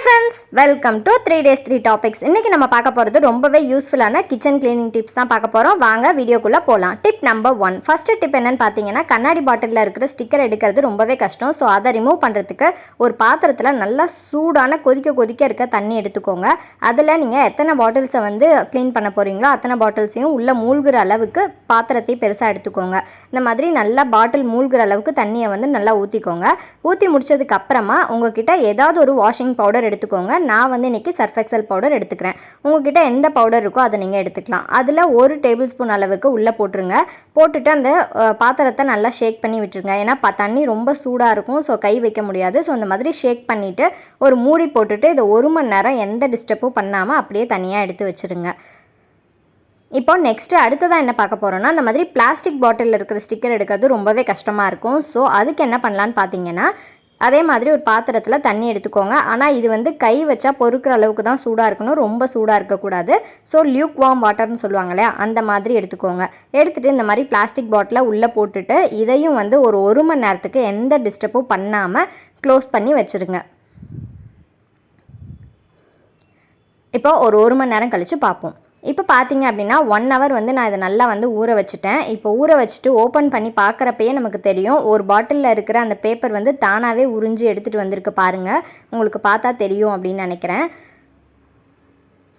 Friends, welcome to 3 days 3 topics. இன்னைக்கு நம்ம பார்க்க போகிறது ரொம்பவே யூஸ்ஃபுல்லான கிச்சன் கிளீனிங் டிப்ஸ் தான் பார்க்க போகிறோம். வாங்க வீடியோக்குள்ளே போகலாம். Tip number 1. ஃபஸ்ட்டு டிப் என்னன்னு பார்த்தீங்கன்னா, கண்ணாடி பாட்டிலில் இருக்கிற ஸ்டிக்கர் எடுக்கிறது ரொம்பவே கஷ்டம். ஸோ அதை ரிமூவ் பண்ணுறதுக்கு ஒரு பாத்திரத்தில் நல்லா சூடான கொதிக்க இருக்க தண்ணி எடுத்துக்கோங்க. அதில் நீங்கள் எத்தனை பாட்டில்ஸை வந்து க்ளீன் பண்ண போகிறீங்களோ அத்தனை பாட்டில்ஸையும் உள்ளே மூழ்கிற அளவுக்கு பாத்திரத்தையும் பெருசாக எடுத்துக்கோங்க. இந்த மாதிரி நல்லா பாட்டில் மூழ்கிற அளவுக்கு தண்ணியை வந்து நல்லா ஊற்றிக்கோங்க. ஊற்றி முடிச்சதுக்கு அப்புறமா உங்ககிட்ட ஏதாவது ஒரு வாஷிங் பவுடர் எடுத்துக்கோங்க. நான் வந்து இன்றைக்கி சர்ஃப் எக்ஸல் பவுடர் எடுத்துக்கிறேன். உங்ககிட்ட எந்த பவுடர் இருக்கோ அதை நீங்கள் எடுத்துக்கலாம். அதில் 1 டேபிள் ஸ்பூன் அளவுக்கு உள்ளே போட்டுருங்க. போட்டுட்டு அந்த பாத்திரத்தை நல்லா ஷேக் பண்ணி விட்டுருங்க. ஏன்னா தண்ணி ரொம்ப சூடாக இருக்கும், ஸோ கை வைக்க முடியாது. ஸோ அந்த மாதிரி ஷேக் பண்ணிவிட்டு ஒரு மூடி போட்டுட்டு இதை 1 மணி நேரம் எந்த டிஸ்டர்பும் பண்ணாமல் அப்படியே தனியாக எடுத்து வச்சுருங்க. இப்போ நெக்ஸ்ட்டு அடுத்ததாக என்ன பார்க்க போகிறோன்னா, அந்த மாதிரி பிளாஸ்டிக் பாட்டிலில் இருக்கிற ஸ்டிக்கர் எடுக்கிறது ரொம்பவே கஷ்டமாக இருக்கும். ஸோ அதுக்கு என்ன பண்ணலான்னு பார்த்தீங்கன்னா, அதே மாதிரி ஒரு பாத்திரத்தில் தண்ணி எடுத்துக்கோங்க. ஆனால் இது வந்து கை வச்சா பொறுக்கிற அளவுக்கு தான் சூடாக இருக்கணும், ரொம்ப சூடாக இருக்கக்கூடாது. ஸோ லியூக் வார்ம் வாட்டர்னு சொல்லுவாங்க இல்லையா, அந்த மாதிரி எடுத்துக்கோங்க. எடுத்துகிட்டு இந்த மாதிரி பிளாஸ்டிக் பாட்டிலை உள்ளே போட்டுட்டு இதையும் வந்து ஒரு 1 மணி நேரத்துக்கு எந்த டிஸ்டர்பும் பண்ணாமல் க்ளோஸ் பண்ணி வச்சுருங்க. இப்போ ஒரு 1 மணி நேரம் கழித்து பார்ப்போம். இப்போ பார்த்தீங்க அப்படின்னா 1 hour வந்து நான் இதை நல்லா வந்து ஊற வச்சுட்டேன். இப்போ ஊற வச்சுட்டு ஓப்பன் பண்ணி பார்க்குறப்பயே நமக்கு தெரியும், ஒரு பாட்டிலில் இருக்கிற அந்த பேப்பர் வந்து தானாகவே உறிஞ்சி எடுத்துகிட்டு வந்திருக்கு பாருங்கள். உங்களுக்கு பார்த்தா தெரியும் அப்படின்னு நினைக்கிறேன்.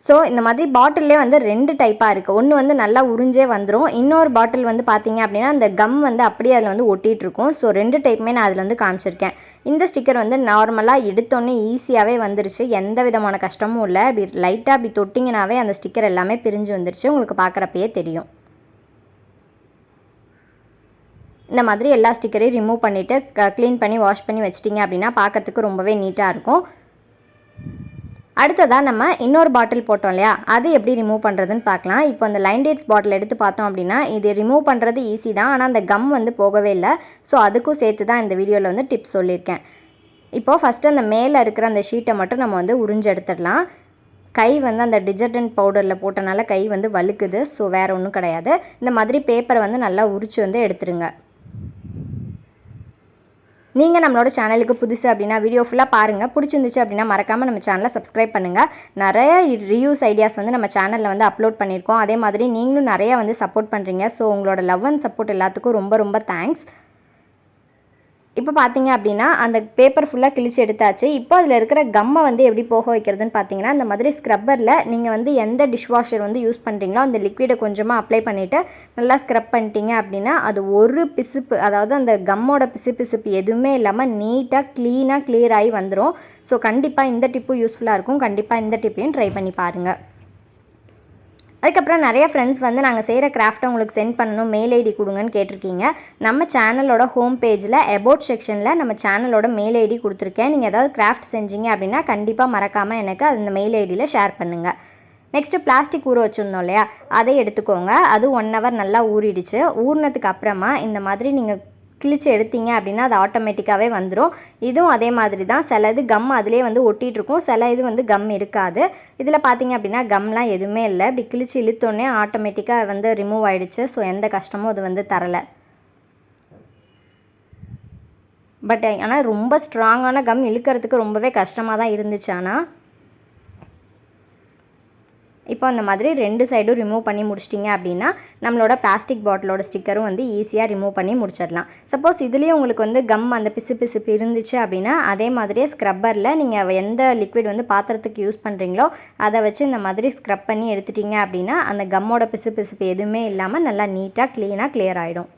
ஸோ இந்த மாதிரி பாட்டிலே வந்து 2 டைப்பாக இருக்குது. ஒன்று வந்து நல்லா உறிஞ்சே வந்துடும். இன்னொரு பாட்டில் வந்து பார்த்தீங்க அப்படின்னா அந்த கம் வந்து அப்படியே அதில் வந்து ஒட்டிகிட்ருக்கும். ஸோ 2 டைப்புமே நான் அதில் வந்து காமிச்சிருக்கேன். இந்த ஸ்டிக்கர் வந்து நார்மலாக எடுத்தோன்னே ஈஸியாகவே வந்துருச்சு, எந்த விதமான கஷ்டமும் இல்லை. அப்படி லைட்டாக அப்படி தொட்டிங்கனாவே அந்த ஸ்டிக்கர் எல்லாமே பிரிஞ்சு வந்துருச்சு, உங்களுக்கு பார்க்குறப்பயே தெரியும். இந்த மாதிரி எல்லா ஸ்டிக்கரையும் ரிமூவ் பண்ணிவிட்டு க்ளீன் பண்ணி வாஷ் பண்ணி வச்சிட்டிங்க அப்படின்னா பார்க்குறதுக்கு ரொம்பவே நீட்டாக இருக்கும். அடுத்ததாக நம்ம இன்னொரு பாட்டில் போட்டோம் இல்லையா, அது எப்படி ரிமூவ் பண்ணுறதுன்னு பார்க்கலாம். இப்போ அந்த லைன் டேட்ஸ் பாட்டில் எடுத்து பார்த்தோம் அப்படின்னா இது ரிமூவ் பண்ணுறது ஈஸி தான், ஆனால் அந்த கம் வந்து போகவே இல்லை. ஸோ அதுக்கும் சேர்த்து தான் இந்த வீடியோவில் வந்து டிப்ஸ் சொல்லியிருக்கேன். இப்போது ஃபஸ்ட்டு அந்த மேலே இருக்கிற அந்த ஷீட்டை மட்டும் நம்ம வந்து உறிஞ்சு எடுத்துடலாம். கை வந்து அந்த டிட்டர்ஜென்ட் பவுடரில் போட்டனால கை வந்து வழுக்குது. ஸோ வேறு ஒன்றும் கிடையாது. இந்த மாதிரி பேப்பரை வந்து நல்லா உரிச்சு வந்து எடுத்துருங்க. நீங்கள் நம்மளோட சேனலுக்கு புதுசு அப்படின்னா வீடியோ ஃபுல்லாக பாருங்கள். பிடிச்சிருந்துச்சு அப்படின்னா மறக்காமல் நம்ம சேனலை சப்ஸ்கிரைப் பண்ணுங்கள். நிறைய ரிவ்யூஸ் ஐடியாஸ் வந்து நம்ம சேனலில் வந்து அப்லோட் பண்ணியிருக்கோம். அதே மாதிரி நீங்களும் நிறையா வந்து சப்போர்ட் பண்ணுறீங்க. ஸோ உங்களோட லவ் அண்ட் சப்போர்ட் எல்லாத்துக்கும் ரொம்ப ரொம்ப தேங்க்ஸ். இப்போ பார்த்தீங்க அப்படின்னா அந்த பேப்பர் ஃபுல்லாக கிழிச்சு எடுத்தாச்சு. இப்போ அதில் இருக்கிற கம்மை வந்து எப்படி போக வைக்கிறதுன்னு பார்த்தீங்கன்னா, இந்த மாதிரி ஸ்க்ரப்பரில் நீங்கள் வந்து எந்த டிஷ்வாஷர் வந்து யூஸ் பண்ணுறீங்களோ அந்த லிக்விடை கொஞ்சமாக அப்ளை பண்ணிவிட்டு நல்லா ஸ்க்ரப் பண்ணிட்டீங்க அப்படின்னா அது ஒரு பிசுப்பு, அதாவது அந்த கம்மோட பிசுப்பு எதுவுமே இல்லாமல் நீட்டாக க்ளீனாக கிளியர் ஆகி வந்துடும். ஸோ கண்டிப்பாக இந்த டிப்பும் யூஸ்ஃபுல்லாக இருக்கும். கண்டிப்பாக இந்த டிப்பையும் ட்ரை பண்ணி பாருங்கள். அதுக்கப்புறம் நிறைய ஃப்ரெண்ட்ஸ் வந்து நாங்கள் செய்கிற கிராஃப்ட்டை உங்களுக்கு சென்ட் பண்ணணும், மெயில் ஐடி கொடுங்கன்னு கேட்டிருக்கீங்க. நம்ம சேனலோட ஹோம் பேஜில் அபவுட் செக்ஷனில் நம்ம சேனலோட மெயில் ஐடி கொடுத்துருக்கேன். நீங்கள் ஏதாவது கிராஃப்ட் செஞ்சீங்க அப்படின்னா கண்டிப்பாக மறக்காமல் எனக்கு அந்த மெயில் ஐடியில் ஷேர் பண்ணுங்கள். நெக்ஸ்ட்டு பிளாஸ்டிக் ஊற வச்சுருந்தோம் இல்லையா, அதை எடுத்துக்கோங்க. அது 1 hour நல்லா ஊறிடுச்சு. ஊறினதுக்கு அப்புறமா இந்த மாதிரி நீங்கள் கிழிச்சு எடுத்தீங்க அப்படின்னா அது ஆட்டோமேட்டிக்காகவே வந்துடும். இதுவும் அதே மாதிரி தான். சில இது கம் அதிலே வந்து ஒட்டிகிட்ருக்கும், சில இது வந்து கம் இருக்காது. இதில் பார்த்தீங்க அப்படின்னா கம்லாம் எதுவுமே இல்லை. இப்படி கிழிச்சு இழுத்தோடனே ஆட்டோமேட்டிக்காக வந்து ரிமூவ் ஆகிடுச்சு. ஸோ எந்த கஷ்டமும் அது வந்து தரலை. பட் ஆனால் ரொம்ப ஸ்ட்ராங்கான கம் இழுக்கிறதுக்கு ரொம்பவே கஷ்டமாக தான் இருந்துச்சு. ஆனால் இப்போ அந்த மாதிரி 2 சைடும் ரிமூவ் பண்ணி முடிச்சிட்டிங்க அப்படின்னா நம்மளோட பிளாஸ்டிக் பாட்டிலோட ஸ்டிக்கரும் வந்து ஈஸியாக ரிமூவ் பண்ணி முடிச்சிடலாம். சப்போஸ் இதுலேயும் உங்களுக்கு வந்து கம் அந்த பிசுப்பு இருந்துச்சு அப்படின்னா அதே மாதிரியே ஸ்க்ரப்பரில் நீங்கள் எந்த லிக்விட் வந்து பாத்திரத்துக்கு யூஸ் பண்ணுறீங்களோ அதை வச்சு இந்த மாதிரி ஸ்க்ரப் பண்ணி எடுத்துட்டிங்க அப்படின்னா அந்த கம்மோட பிசுப்பு எதுவுமே இல்லாமல் நல்லா நீட்டாக க்ளீனாக கிளியர் ஆகிடும்.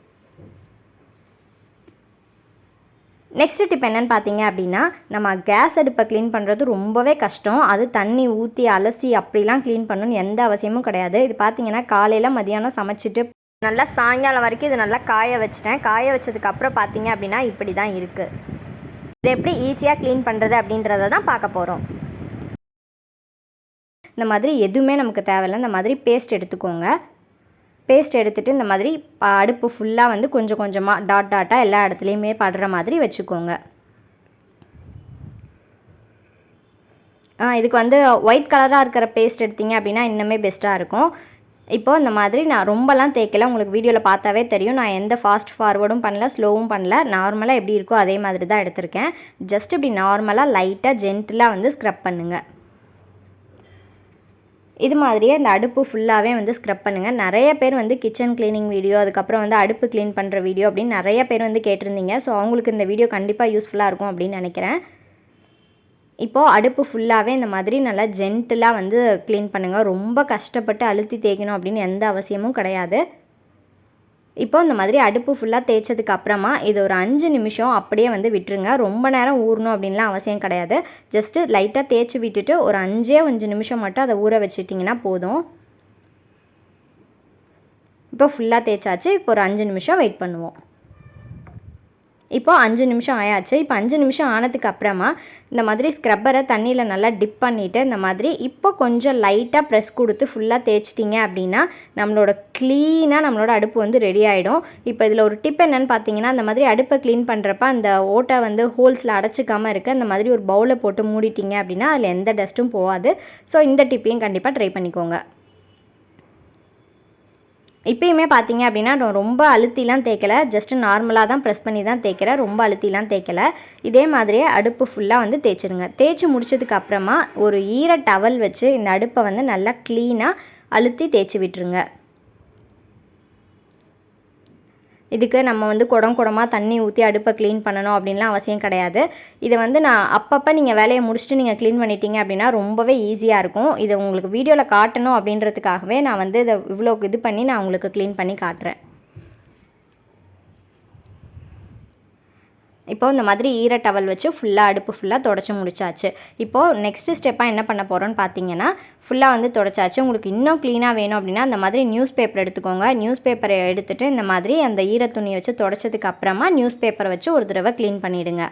நெக்ஸ்ட் டிப் என்னென்னு பார்த்தீங்க அப்படின்னா, நம்ம கேஸ் அடுப்பை க்ளீன் பண்ணுறது ரொம்பவே கஷ்டம். அது தண்ணி ஊற்றி அலசி அப்படிலாம் க்ளீன் பண்ணணும்னு எந்த அவசியமும் கிடையாது. இது பார்த்தீங்கன்னா காலையில் மதியானம் சமைச்சிட்டு நல்லா சாயங்காலம் வரைக்கும் இது நல்லா காய வச்சிட்டேன். காய வச்சதுக்கப்புறம் பார்த்தீங்க அப்படின்னா இப்படி தான் இருக்குது. இது எப்படி ஈஸியாக க்ளீன் பண்ணுறது அப்படின்றத தான் பார்க்க போகிறோம். இந்த மாதிரி எதுவுமே நமக்கு தேவையில்லை. இந்த மாதிரி பேஸ்ட் எடுத்துக்கோங்க. பேஸ்ட் எடுத்துகிட்டு இந்த மாதிரி அடுப்பு ஃபுல்லாக வந்து கொஞ்சம் கொஞ்சமாக டாட்டாக எல்லா இடத்துலையுமே படுற மாதிரி வச்சுக்கோங்க. இதுக்கு வந்து ஒயிட் கலராக இருக்கிற பேஸ்ட் எடுத்திங்க அப்படின்னா இன்னுமே பெஸ்ட்டாக இருக்கும். இப்போ இந்த மாதிரி நான் ரொம்பலாம் தேய்க்கல, உங்களுக்கு வீடியோவில் பார்த்தாவே தெரியும். நான் எந்த ஃபாஸ்ட் ஃபார்வர்டும் பண்ணல, ஸ்லோவும் பண்ணல. நார்மலாக எப்படி இருக்கோ அதே மாதிரி தான் எடுத்திருக்கேன். ஜஸ்ட் இப்படி நார்மலாக லைட்டாக ஜென்டிலாக வந்து ஸ்க்ரப் பண்ணுங்கள். இது மாதிரியே இந்த அடுப்பு ஃபுல்லாகவே வந்து ஸ்க்ரப் பண்ணுங்கள். நிறைய பேர் வந்து கிச்சன் க்ளீனிங் வீடியோ, அதுக்கப்புறம் வந்து அடுப்பு க்ளீன் பண்ணுற வீடியோ அப்படின்னு நிறைய பேர் வந்து கேட்டிருந்தீங்க. ஸோ அவங்களுக்கு இந்த வீடியோ கண்டிப்பாக யூஸ்ஃபுல்லாக இருக்கும் அப்படின்னு நினைக்கிறேன். இப்போது அடுப்பு ஃபுல்லாகவே இந்த மாதிரி நல்லா ஜென்டிலாக வந்து க்ளீன் பண்ணுங்கள். ரொம்ப கஷ்டப்பட்டு அழுத்தி தேய்க்கணும் அப்படின்னு எந்த அவசியமும் கிடையாது. இப்போ இந்த மாதிரி அடுப்பு ஃபுல்லாக தேய்ச்சதுக்கு அப்புறமா இது ஒரு 5 நிமிஷம் அப்படியே வந்து விட்டுருங்க. ரொம்ப நேரம் ஊறணும் அப்படின்லாம் அவசியம் கிடையாது. ஜஸ்ட்டு லைட்டாக தேய்ச்சி விட்டுட்டு ஒரு 5 நிமிஷம் மட்டும் அதை ஊற வச்சுட்டிங்கன்னா போதும். இப்போ ஃபுல்லாக தேய்ச்சாச்சு. இப்போ ஒரு 5 நிமிஷம் வெயிட் பண்ணுவோம். இப்போ 5 நிமிஷம் ஆயாச்சு. இப்போ 5 நிமிஷம் ஆனதுக்கு அப்புறமா இந்த மாதிரி ஸ்க்ரப்பரை தண்ணியில் நல்லா டிப் பண்ணிவிட்டு இந்த மாதிரி இப்போ கொஞ்சம் லைட்டாக ப்ரெஸ் கொடுத்து ஃபுல்லாக தேய்ச்சிட்டிங்க அப்படின்னா நம்மளோட க்ளீனாக நம்மளோட அடுப்பு வந்து ரெடி ஆகிடும். இப்போ இதில் ஒரு டிப் என்னென்னு பார்த்தீங்கன்னா, இந்த மாதிரி அடுப்பை க்ளீன் பண்ணுறப்ப அந்த ஓட்டை வந்து ஹோல்ஸில் அடைச்சிக்காமல் இருக்க இந்த மாதிரி ஒரு பவுலில் போட்டு மூடிட்டிங்க அப்படின்னா அதில் எந்த டஸ்ட்டும் போகாது. ஸோ இந்த டிப்பையும் கண்டிப்பாக ட்ரை பண்ணிக்கோங்க. இப்போயுமே பார்த்தீங்க அப்படின்னா ரொம்ப அழுத்திலாம் தேய்க்கலை, ஜஸ்ட்டு நார்மலாக தான் ப்ரெஸ் பண்ணி தான் தேய்க்கிறேன். ரொம்ப அழுத்திலாம் தேய்க்கலை. இதே மாதிரியே அடுப்பு ஃபுல்லாக வந்து தேய்ச்சிடுங்க. தேய்ச்சி முடிச்சதுக்கு அப்புறமா ஒரு ஈர டவல் வச்சு இந்த அடுப்பை வந்து நல்லா க்ளீனாக அழுத்தி தேய்ச்சி விட்டுருங்க. இதுக்கு நம்ம வந்து குடமாக தண்ணி ஊற்றி அடுப்பை க்ளீன் பண்ணணும் அப்படின்லாம் அவசியம் கிடையாது. இதை வந்து நான் அப்பப்போ நீங்கள் வேலையை முடிச்சுட்டு நீங்கள் க்ளீன் பண்ணிட்டீங்க அப்படின்னா ரொம்பவே ஈஸியாக இருக்கும். இதை உங்களுக்கு வீடியோவில் காட்டணும் அப்படின்றதுக்காகவே நான் வந்து இதை இவ்வளோ இது பண்ணி நான் உங்களுக்கு க்ளீன் பண்ணி காட்டுறேன். இப்போது இந்த மாதிரி ஈர டவல் வச்சு ஃபுல்லாக அடுப்பு ஃபுல்லாக தொடச்சி முடிச்சாச்சு. இப்போது நெக்ஸ்ட்டு ஸ்டெப்பாக என்ன பண்ண போகிறோன்னு பார்த்தீங்கன்னா, ஃபுல்லாக வந்து தொடச்சாச்சு. உங்களுக்கு இன்னும் க்ளீனாக வேணும் அப்படின்னா அந்த மாதிரி நியூஸ் பேப்பர் எடுத்துக்கோங்க. நியூஸ் பேப்பரை எடுத்துகிட்டு இந்த மாதிரி அந்த ஈர துணியை வச்சு தொடச்சதுக்கு அப்புறமா நியூஸ் பேப்பரை வச்சு ஒரு தடவை க்ளீன் பண்ணிவிடுங்க.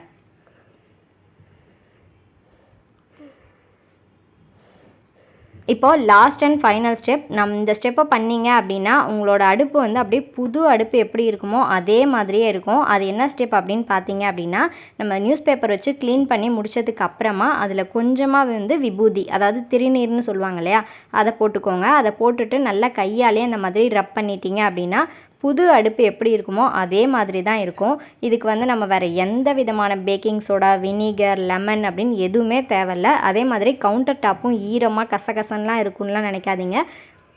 இப்போது லாஸ்ட் அண்ட் ஃபைனல் ஸ்டெப். இந்த ஸ்டெப்பை பண்ணிங்க அப்படின்னா உங்களோட அடுப்பு வந்து அப்படியே புது அடுப்பு எப்படி இருக்குமோ அதே மாதிரியே இருக்கும். அது என்ன ஸ்டெப் அப்படின்னு பார்த்தீங்க அப்படின்னா, நம்ம நியூஸ் பேப்பர் வச்சு க்ளீன் பண்ணி முடிச்சதுக்கு அப்புறமா அதில் கொஞ்சமாக வந்து விபூதி, அதாவது திருநீர்னு சொல்லுவாங்க இல்லையா, அதை போட்டுக்கோங்க. அதை போட்டுட்டு நல்லா கையாலே அந்த மாதிரி ரப் பண்ணிட்டீங்க அப்படின்னா புது அடுப்பு எப்படி இருக்குமோ அதே மாதிரி தான் இருக்கும். இதுக்கு வந்து நம்ம வேறு எந்த விதமான பேக்கிங் சோடா, வினிகர், லெமன் அப்படின்னு எதுவுமே தேவையில்ல. அதே மாதிரி கவுண்டர் டாப்பும் ஈரமாக கசகசன்லாம் இருக்குன்னுலாம் நினைக்காதீங்க.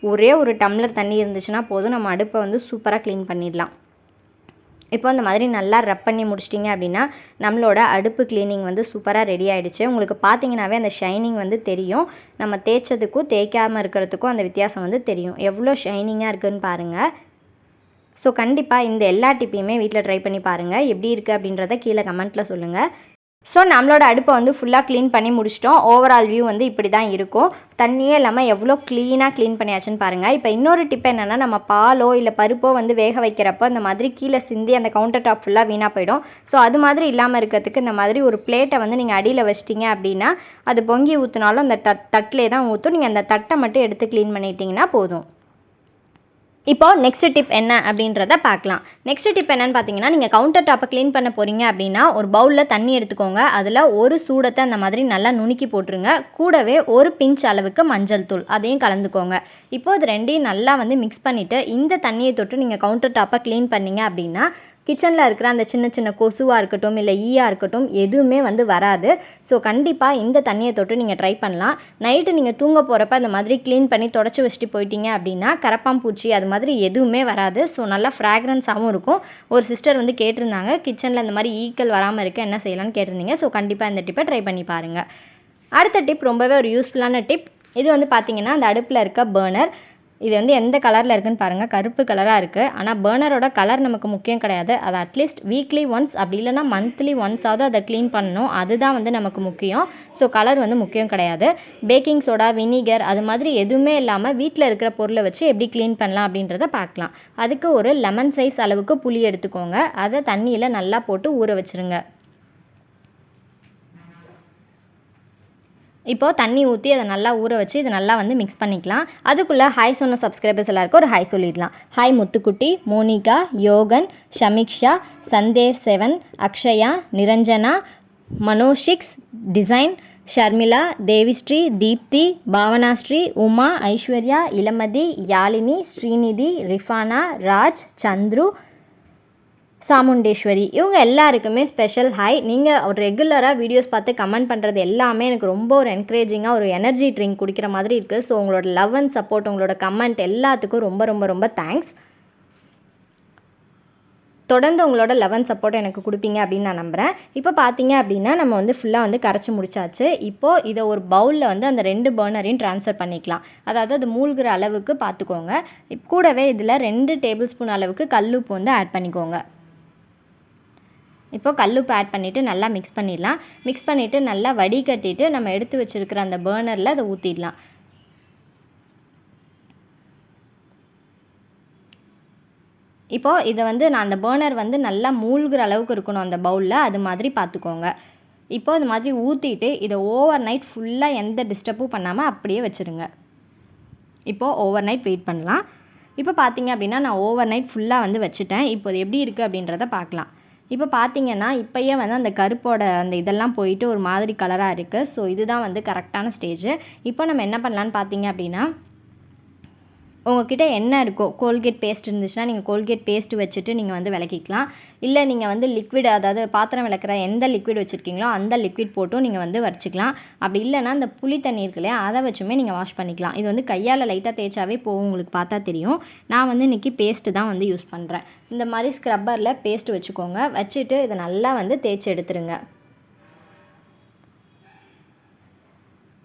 ஒரே ஒரு டம்ளர் தண்ணி இருந்துச்சுன்னா போதும், நம்ம அடுப்பை வந்து சூப்பராக க்ளீன் பண்ணிடலாம். இப்போ இந்த மாதிரி நல்லா ரப் பண்ணி முடிச்சிட்டிங்க அப்படின்னா நம்மளோட அடுப்பு க்ளீனிங் வந்து சூப்பராக ரெடி ஆகிடுச்சு. உங்களுக்கு பார்த்தீங்கன்னாவே அந்த ஷைனிங் வந்து தெரியும். நம்ம தேய்ச்சதுக்கும் தேய்க்காமல் இருக்கிறதுக்கும் அந்த வித்தியாசம் வந்து தெரியும். எவ்வளோ ஷைனிங்காக இருக்குதுன்னு பாருங்கள். ஸோ கண்டிப்பாக இந்த எல்லா டிப்பையுமே வீட்டில் ட்ரை பண்ணி பாருங்கள். எப்படி இருக்குது அப்படின்றத கீழே கமெண்ட்டில் சொல்லுங்கள். ஸோ நம்மளோட அடுப்பை வந்து ஃபுல்லாக க்ளீன் பண்ணி முடிச்சிட்டோம். ஓவரால் வியூ வந்து இப்படி தான் இருக்கும். தண்ணியே இல்லாமல் எவ்வளோ க்ளீனாக க்ளீன் பண்ணியாச்சுன்னு பாருங்கள். இப்போ இன்னொரு டிப் என்னென்னா, நம்ம பாலோ இல்லை பருப்போ வந்து வேக வைக்கிறப்போ இந்த மாதிரி கீழே சிந்தி அந்த கவுண்டர் டாப் ஃபுல்லாக வீணாக போயிடும். ஸோ அது மாதிரி இல்லாமல் இருக்கிறதுக்கு இந்த மாதிரி ஒரு பிளேட்டை வந்து நீங்கள் அடியில் வச்சிட்டிங்க அப்படின்னா அது பொங்கி ஊற்றினாலும் அந்த தட்டிலே தான் ஊற்றும். நீங்கள் அந்த தட்டை மட்டும் எடுத்து க்ளீன் பண்ணிட்டீங்கன்னா போதும். இப்போது நெக்ஸ்ட் டிப் என்ன அப்படின்றத பார்க்கலாம். நெக்ஸ்ட் டிப் என்னென்னு பார்த்தீங்கன்னா, நீங்கள் கவுண்டர் டாப்பை க்ளீன் பண்ண போகிறீங்க அப்படின்னா ஒரு பவுலில் தண்ணி எடுத்துக்கோங்க. அதில் ஒரு சூடத்தை அந்த மாதிரி நல்லா நுணுக்கி போட்டுருங்க. கூடவே ஒரு பிஞ்ச் அளவுக்கு மஞ்சள் தூள் அதையும் கலந்துக்கோங்க. இப்போது இது ரெண்டையும் நல்லா வந்து மிக்ஸ் பண்ணிவிட்டு இந்த தண்ணியை தொட்டு நீங்கள் கவுண்டர் டாப்பை க்ளீன் பண்ணிங்க அப்படின்னா கிச்சனில் இருக்கிற அந்த சின்ன சின்ன கொசுவாக இருக்கட்டும் இல்லை ஈயாக இருக்கட்டும் எதுவுமே வந்து வராது. ஸோ கண்டிப்பாக இந்த தண்ணியை தொட்டு நீங்கள் ட்ரை பண்ணலாம். நைட்டு நீங்கள் தூங்க போகிறப்ப அந்த மாதிரி க்ளீன் பண்ணி தொடச்சி வச்சுட்டு போயிட்டீங்க அப்படின்னா கரப்பாம்பூச்சி அது மாதிரி எதுவுமே வராது. ஸோ நல்லா ஃப்ராக்ரன்ஸாகவும் இருக்கும். ஒரு சிஸ்டர் வந்து கேட்டிருந்தாங்க, கிச்சனில் இந்த மாதிரி ஈக்கள் வராமல் இருக்க என்ன செய்யலாம்னு கேட்டிருந்தீங்க. ஸோ கண்டிப்பாக இந்த டிப்பை ட்ரை பண்ணி பாருங்கள். அடுத்த டிப் ரொம்பவே ஒரு யூஸ்ஃபுல்லான டிப். இது வந்து பார்த்திங்கன்னா அந்த அடுப்பில் இருக்க பர்னர். இது வந்து எந்த கலரில் இருக்குதுன்னு பாருங்கள், கருப்பு கலராக இருக்குது. ஆனால் பர்னரோட கலர் நமக்கு முக்கியம் கிடையாது. அது அட்லீஸ்ட் வீக்லி ஒன்ஸ் அப்படி இல்லைனா மந்த்லி ஒன்ஸாவது அதை க்ளீன் பண்ணணும். அதுதான் வந்து நமக்கு முக்கியம். ஸோ கலர் வந்து முக்கியம் கிடையாது. பேக்கிங் சோடா, வினிகர் அது மாதிரி எதுவுமே இல்லாமல் வீட்டில் இருக்கிற பொருளை வச்சு எப்படி க்ளீன் பண்ணலாம் அப்படின்றத பார்க்கலாம். அதுக்கு ஒரு லெமன் சைஸ் அளவுக்கு புளி எடுத்துக்கோங்க. அதை தண்ணியில் நல்லா போட்டு ஊற வச்சுருங்க. இப்போது தண்ணி ஊற்றி அதை நல்லா ஊற வச்சு இதை நல்லா வந்து மிக்ஸ் பண்ணிக்கலாம். அதுக்குள்ளே ஹாய் சொன்ன சப்ஸ்கிரைபர்ஸ் எல்லாருக்கும் ஒரு ஹாய் சொல்லிடலாம். ஹாய் முத்துக்குட்டி, மோனிகா, யோகன், ஷமிக்ஷா, சந்தேர் 7, அக்ஷயா, நிரஞ்சனா, மனோஷிக்ஸ், டிசைன், ஷர்மிளா, தேவிஸ்ரீ, தீப்தி, பாவனாஸ்ரீ, உமா, ஐஸ்வர்யா, இளமதி, யாழினி, ஸ்ரீநிதி, ரிஃபானா, ராஜ், சந்துரு, சாமுண்டேஸ்வரி இவங்க எல்லாருக்குமே ஸ்பெஷல் ஹாய். நீங்கள் ஒரு ரெகுலராக வீடியோஸ் பார்த்து கமெண்ட் பண்ணுறது எல்லாமே எனக்கு ரொம்ப ஒரு என்கரேஜிங்காக ஒரு எனர்ஜி ட்ரிங்க் குடிக்கிற மாதிரி இருக்குது. ஸோ உங்களோட லவ் அண்ட் சப்போர்ட், உங்களோட கமெண்ட் எல்லாத்துக்கும் ரொம்ப ரொம்ப ரொம்ப தேங்க்ஸ். தொடர்ந்து உங்களோட லவ் அண்ட் சப்போர்ட் எனக்கு கொடுப்பீங்க அப்படின்னு நான் நம்புகிறேன். இப்போ பார்த்தீங்க அப்படின்னா நம்ம வந்து ஃபுல்லாக வந்து கரைச்சி முடிச்சாச்சு. இப்போது இதை ஒரு பவுலில் வந்து அந்த 2 பர்னரையும் ட்ரான்ஸ்ஃபர் பண்ணிக்கலாம். அதாவது அது மூழ்கிற அளவுக்கு பார்த்துக்கோங்க. கூடவே இதில் 2 டேபிள் ஸ்பூன் அளவுக்கு கல்லுப்பு வந்து ஆட் பண்ணிக்கோங்க. இப்போ கல்லுப்பு ஆட் பண்ணிவிட்டு நல்லா மிக்ஸ் பண்ணிடலாம். மிக்ஸ் பண்ணிவிட்டு நல்லா வடிகட்டிட்டு நம்ம எடுத்து வச்சுருக்கிற அந்த பர்னரில் அதை ஊற்றிடலாம். இப்போது இதை வந்து நான் அந்த பர்னர் வந்து நல்லா மூழ்கிற அளவுக்கு இருக்கணும் அந்த பவுலில், அது மாதிரி பார்த்துக்கோங்க. இப்போது இது மாதிரி ஊற்றிட்டு இதை ஓவர் நைட் ஃபுல்லாக எந்த டிஸ்டர்பும் பண்ணாமல் அப்படியே வச்சுருங்க. இப்போது ஓவர் நைட் வெயிட் பண்ணலாம். இப்போ பார்த்தீங்க அப்படின்னா நான் ஓவர் நைட் ஃபுல்லாக வந்து வச்சுட்டேன். இப்போ இது எப்படி இருக்குது அப்படின்றத பார்க்கலாம். இப்போ பார்த்தீங்கன்னா இப்போயே வந்து அந்த கருப்போட அந்த இதெல்லாம் போயிட்டு ஒரு மாதிரி கலராக இருக்குது. ஸோ இதுதான் வந்து கரெக்டான ஸ்டேஜு. இப்போ நம்ம என்ன பண்ணலான்னு பார்த்தீங்க அப்படின்னா, உங்கள்கிட்ட என்ன இருக்கோ கோல்கேட் பேஸ்ட் இருந்துச்சுன்னா நீங்கள் கோல்கேட் பேஸ்ட் வச்சுட்டு நீங்கள் வந்து விளக்கிக்கலாம். இல்லை நீங்கள் வந்து லிக்விட், அதாவது பாத்திரம் விளக்குற எந்த லிக்விட் வச்சுருக்கீங்களோ அந்த லிக்விட் போட்டும் நீங்கள் வந்து வச்சுக்கலாம். அப்படி இல்லைனா இந்த புளி தண்ணி இருக்கு இல்லையா, அதை வச்சுமே நீங்கள் வாஷ் பண்ணிக்கலாம். இது வந்து கையால் லைட்டாக தேய்ச்சாவே போகும், உங்களுக்கு பார்த்தா தெரியும். நான் வந்து இன்றைக்கி பேஸ்ட்டு தான் வந்து யூஸ் பண்ணுறேன். இந்த மாதிரி ஸ்க்ரப்பரில் பேஸ்ட் வச்சுக்கோங்க. வச்சுட்டு இதை நல்லா வந்து தேய்ச்சி எடுத்துருங்க.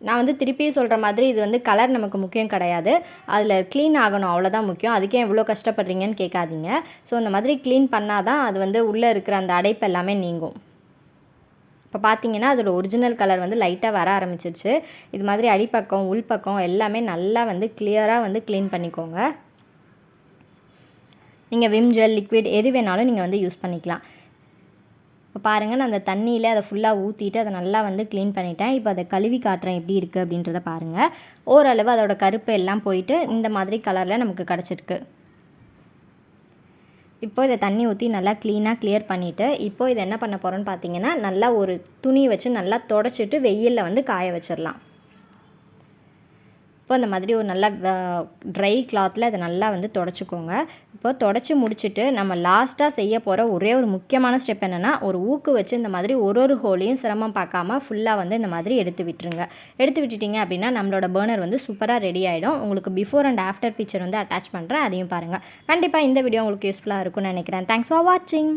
நான் வந்து திருப்பி சொல்கிற மாதிரி இது வந்து கலர் நமக்கு முக்கியம் கிடையாது. அதில் க்ளீன் ஆகணும், அவ்வளோதான் முக்கியம். அதுக்கே எவ்வளோ கஷ்டப்படுறீங்கன்னு கேட்காதீங்க. ஸோ இந்த மாதிரி க்ளீன் பண்ணால் தான் அது வந்து உள்ளே இருக்கிற அந்த அடைப்பு எல்லாமே நீங்கும். இப்போ பார்த்தீங்கன்னா அதோட ஒரிஜினல் கலர் வந்து லைட்டாக வர ஆரம்பிச்சிருச்சு. இது மாதிரி அடிப்பக்கம் உள்பக்கம் எல்லாமே நல்லா வந்து கிளியராக வந்து க்ளீன் பண்ணிக்கோங்க. நீங்கள் விம் ஜெல், லிக்விட் எது வேணாலும் நீங்கள் வந்து யூஸ் பண்ணிக்கலாம். இப்போ பாருங்கள், நான் அந்த தண்ணியில் அதை ஃபுல்லாக ஊற்றிட்டு அதை நல்லா வந்து க்ளீன் பண்ணிட்டேன். இப்போ அதை கழுவி காட்டுறேன் எப்படி இருக்குது அப்படின்றத பாருங்கள். ஓரளவு அதோட கருப்பு எல்லாம் போயிட்டு இந்த மாதிரி கலரில் நமக்கு கிடச்சிருக்கு. இப்போ இதை தண்ணி ஊற்றி நல்லா க்ளீனாக கிளியர் பண்ணிவிட்டு இப்போ இதை என்ன பண்ண போகிறோன்னு பார்த்தீங்கன்னா, நல்லா ஒரு துணி வச்சு நல்லா தொடச்சிட்டு வெயிலில் வந்து காய வச்சிடலாம். இப்போ இந்த மாதிரி ஒரு நல்லா ட்ரை கிளாத்தில் அதை நல்லா வந்து தொடச்சிக்கோங்க. இப்போ தொடச்சி முடிச்சுட்டு நம்ம லாஸ்ட்டாக செய்ய போகிற ஒரே ஒரு முக்கியமான ஸ்டெப் என்னென்னா, ஒரு ஊக்கு வச்சு இந்த மாதிரி ஒரு ஹோலையும் சிரமம் பார்க்காம ஃபுல்லாக வந்து இந்த மாதிரி எடுத்து விட்டுருங்க. எடுத்து விட்டுட்டிங்க அப்படின்னா நம்மளோட பர்னர் வந்து சூப்பராக ரெடி ஆகிடும். உங்களுக்கு பிஃபோர் அண்ட் ஆஃப்டர் பிக்சர் வந்து அட்டாச் பண்ணுறேன், அதையும் பாருங்கள். கண்டிப்பாக இந்த வீடியோ உங்களுக்கு யூஸ்ஃபுல்லாக இருக்கும்னு நினைக்கிறேன். தேங்க்ஸ் ஃபார் வாட்சிங்.